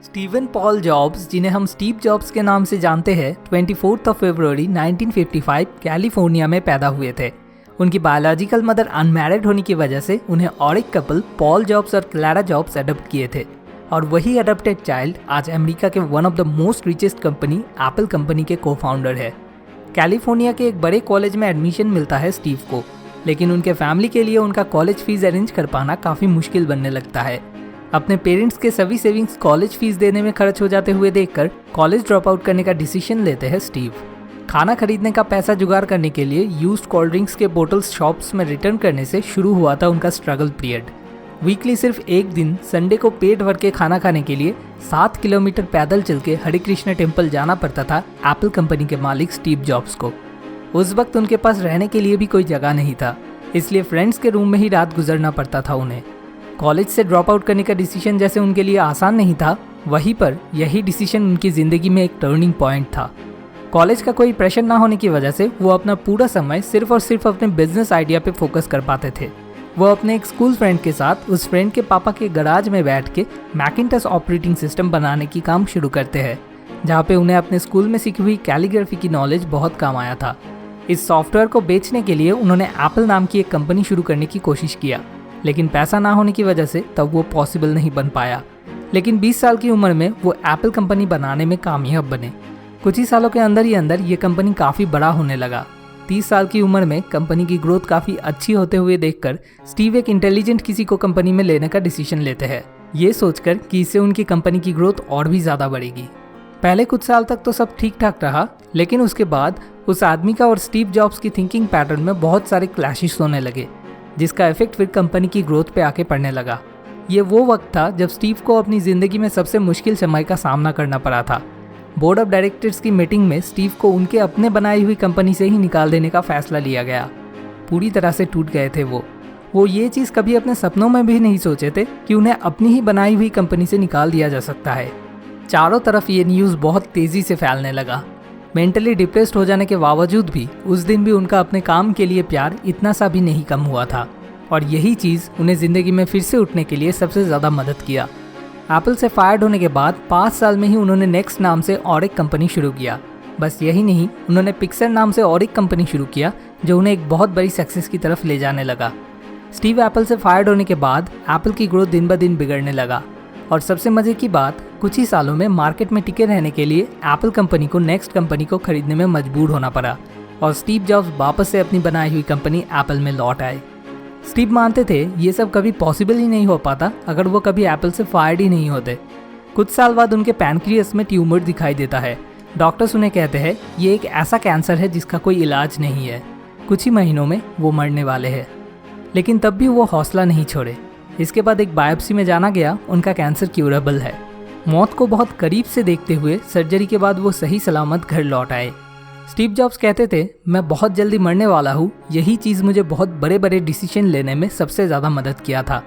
Steven Paul jobs, जिन्हें हम Steve jobs के नाम से जानते हैं, 24 फरवरी 1955 कैलिफोर्निया में पैदा हुए थे। उनकी बायोलॉजिकल मदर अनमैरिड होने की वजह से उन्हें और एक कपल पॉल जॉब्स और क्लैरा जॉब्स अडॉप्ट किए थे और वही अडॉप्टेड चाइल्ड आज अमेरिका के one of the most richest company Apple company के को-फाउंडर है। कैलिफोर्निया के एक बड़े कॉलेज में एडमिशन मिलता है स्टीव को, लेकिन उनके फैमिली के लिए उनका कॉलेज फीस अरेंज कर पाना काफ़ी मुश्किल बनने लगता है। अपने पेरेंट्स के सभी सेविंग्स कॉलेज फीस देने में खर्च हो जाते हुए देखकर कॉलेज ड्रॉप आउट करने का डिसीजन लेते हैं स्टीव। खाना खरीदने का पैसा जुगाड़ करने के लिए यूज्ड कोल्ड ड्रिंक्स के बोटल्स शॉप्स में रिटर्न करने से शुरू हुआ था उनका स्ट्रगल पीरियड। वीकली सिर्फ एक दिन संडे को पेट भर के खाना खाने के लिए 7 किलोमीटर पैदल चल के हरे कृष्ण टेम्पल जाना पड़ता था एप्पल कंपनी के मालिक स्टीव जॉब्स को। उस वक्त उनके पास रहने के लिए भी कोई जगह नहीं था, इसलिए फ्रेंड्स के रूम में ही रात गुजरना पड़ता था उन्हें। कॉलेज से ड्रॉप आउट करने का डिसीजन जैसे उनके लिए आसान नहीं था, वहीं पर यही डिसीजन उनकी ज़िंदगी में एक टर्निंग पॉइंट था। कॉलेज का कोई प्रेशर ना होने की वजह से वो अपना पूरा समय सिर्फ और सिर्फ अपने बिजनेस आइडिया पे फोकस कर पाते थे। वो अपने एक स्कूल फ्रेंड के साथ उस फ्रेंड के पापा के गराज में बैठ के मैकिन्टॉश ऑपरेटिंग सिस्टम बनाने की काम शुरू करते हैं, जहाँ पे उन्हें अपने स्कूल में सीखी हुई कैलीग्राफी की नॉलेज बहुत काम आया था। इस सॉफ्टवेयर को बेचने के लिए उन्होंने एप्पल नाम की एक कंपनी शुरू करने की कोशिश किया, लेकिन पैसा ना होने की वजह से तब वो पॉसिबल नहीं बन पाया। लेकिन 20 साल की उम्र में वो एप्पल कंपनी बनाने में कामयाब बने। कुछ ही सालों के अंदर ही अंदर ये कंपनी काफ़ी बड़ा होने लगा। 30 साल की उम्र में कंपनी की ग्रोथ काफ़ी अच्छी होते हुए देखकर स्टीव एक इंटेलिजेंट किसी को कंपनी में लेने का डिसीजन लेते हैं, ये सोचकर कि इससे उनकी कंपनी की ग्रोथ और भी ज़्यादा बढ़ेगी। पहले कुछ साल तक तो सब ठीक ठाक रहा, लेकिन उसके बाद उस आदमी का और स्टीव जॉब्स की थिंकिंग पैटर्न में बहुत सारे क्लैशेस होने लगे, जिसका इफेक्ट फिर कंपनी की ग्रोथ पे आके पड़ने लगा। ये वो वक्त था जब स्टीव को अपनी ज़िंदगी में सबसे मुश्किल समय का सामना करना पड़ा था। बोर्ड ऑफ डायरेक्टर्स की मीटिंग में स्टीव को उनके अपने बनाई हुई कंपनी से ही निकाल देने का फैसला लिया गया। पूरी तरह से टूट गए थे वो ये चीज़ कभी अपने सपनों में भी नहीं सोचे थे कि उन्हें अपनी ही बनाई हुई कंपनी से निकाल दिया जा सकता है। चारों तरफ ये न्यूज़ बहुत तेज़ी से फैलने लगा। मेंटली डिप्रेस्ड हो जाने के बावजूद भी उस दिन भी उनका अपने काम के लिए प्यार इतना सा भी नहीं कम हुआ था, और यही चीज़ उन्हें ज़िंदगी में फिर से उठने के लिए सबसे ज़्यादा मदद किया। एप्पल से फायर्ड होने के बाद 5 साल में ही उन्होंने नेक्स्ट नाम से और एक कंपनी शुरू किया। बस यही नहीं, उन्होंने पिक्सर नाम से और एक कंपनी शुरू किया जो उन्हें एक बहुत बड़ी सक्सेस की तरफ ले जाने लगा। स्टीव एप्पल से फायर्ड होने के बाद एप्पल की ग्रोथ दिन ब दिन बिगड़ने लगा, और सबसे मज़े की बात, कुछ ही सालों में मार्केट में टिके रहने के लिए एप्पल कंपनी को नेक्स्ट कंपनी को खरीदने में मजबूर होना पड़ा और स्टीव जॉब्स वापस से अपनी बनाई हुई कंपनी एप्पल में लौट आए। स्टीव मानते थे ये सब कभी पॉसिबल ही नहीं हो पाता अगर वो कभी एप्पल से फायर्ड ही नहीं होते। कुछ साल बाद उनके पैनक्रियास में ट्यूमर दिखाई देता है। डॉक्टर्स उन्हें कहते हैं ये एक ऐसा कैंसर है जिसका कोई इलाज नहीं है, कुछ ही महीनों में वो मरने वाले हैं। लेकिन तब भी वो हौसला नहीं छोड़े। इसके बाद एक बायोप्सी में जाना गया, उनका कैंसर क्यूरेबल है। मौत को बहुत करीब से देखते हुए सर्जरी के बाद वो सही सलामत घर लौट आए। स्टीव जॉब्स कहते थे, मैं बहुत जल्दी मरने वाला हूँ, यही चीज़ मुझे बहुत बड़े बड़े डिसीजन लेने में सबसे ज़्यादा मदद किया था।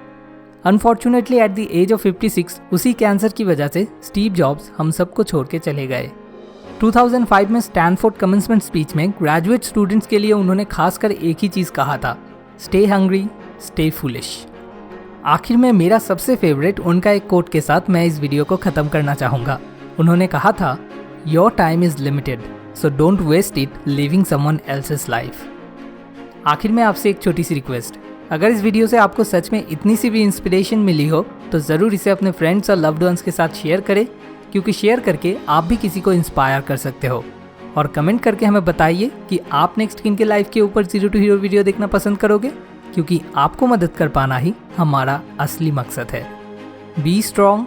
Unfortunately at the age of 56 उसी कैंसर की वजह से स्टीव जॉब्स हम सबको छोड़ के चले गए। 2005 में स्टैनफोर्ड कमेंसमेंट स्पीच में ग्रेजुएट स्टूडेंट्स के लिए उन्होंने खासकर एक ही चीज़ कहा था, स्टे हंग्री, स्टे फुलिश। आखिर में मेरा सबसे फेवरेट उनका एक कोट के साथ मैं इस वीडियो को ख़त्म करना चाहूँगा। उन्होंने कहा था, your time is limited, so don't waste it living someone else's life. आखिर में आपसे एक छोटी सी रिक्वेस्ट, अगर इस वीडियो से आपको सच में इतनी सी भी इंस्पिरेशन मिली हो तो ज़रूर इसे अपने फ्रेंड्स और लव्ड वंस के साथ शेयर करें, क्योंकि शेयर करके आप भी किसी को इंस्पायर कर सकते हो। और कमेंट करके हमें बताइए कि आप नेक्स्ट किनके लाइफ के ऊपर जीरो टू हीरो वीडियो देखना पसंद करोगे, क्योंकि आपको मदद कर पाना ही हमारा असली मकसद है। Be strong,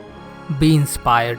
B inspired.